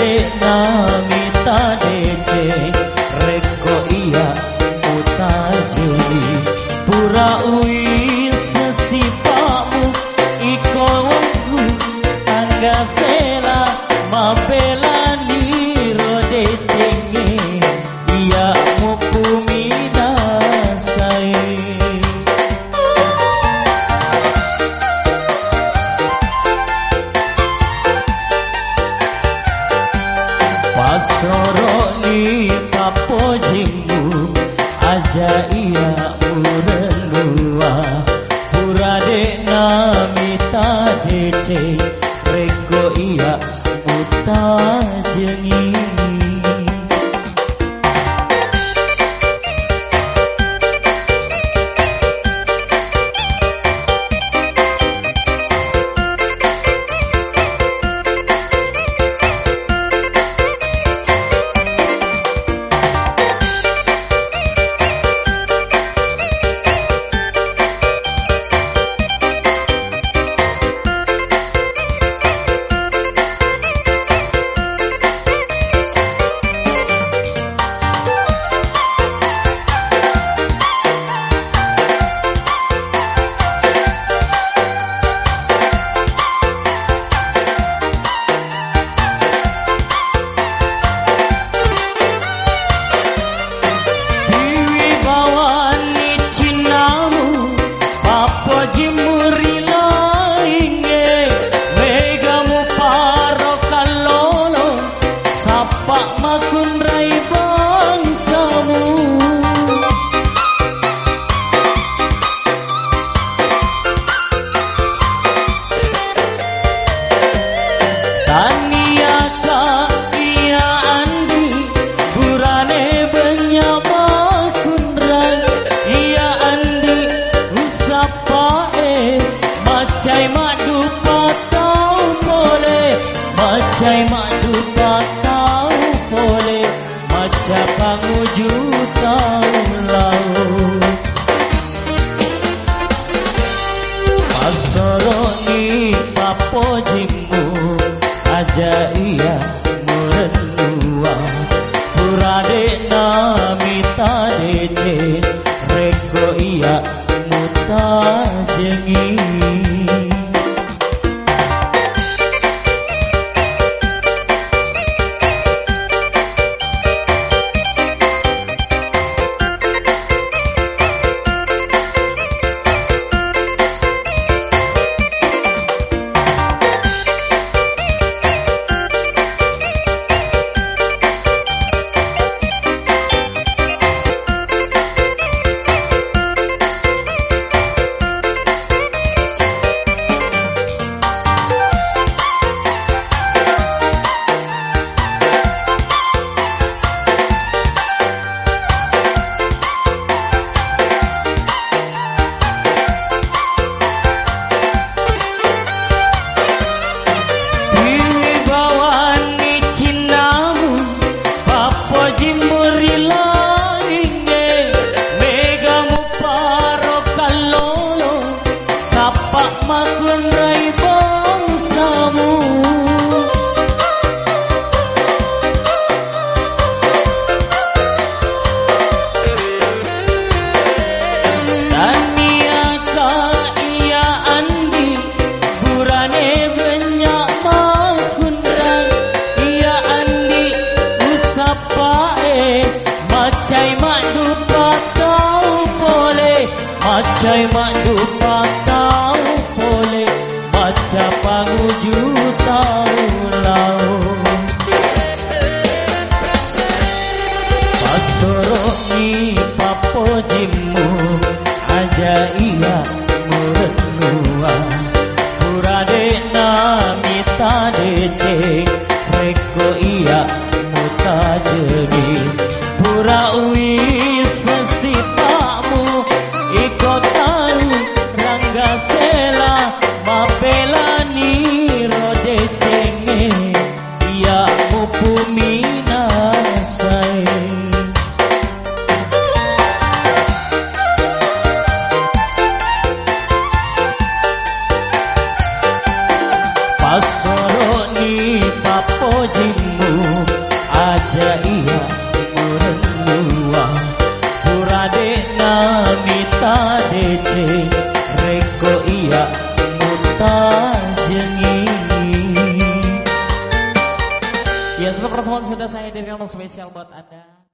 Purade nami tadece reko iya utajewi pura uis sesipamu iko waktu tangga sela mapelani rode cenge iya mupumina sai Pasoro ni papojimu aja iya urenua purade nami tadece reko iya utajengi Macai madu patau boleh, macai madu patau boleh, maca panguju tau laut. Pasoro ni papojimu aja iya murenua, purade nami tadece reko iya mutajengi. Macai madu patau boleh, baca panguju tau laut. Pasoro ni papojimu aja iya murenua, purade nami tadece reko iya mutajeni, pura uis sesipamu iko tau rangga sela mapelani rode cenge iya mupumina sai. Pasoro ni papojimu namita DC reko iya muta jengi. Ya, seluruh persembahan sudah saya dirikan spesial buat Anda.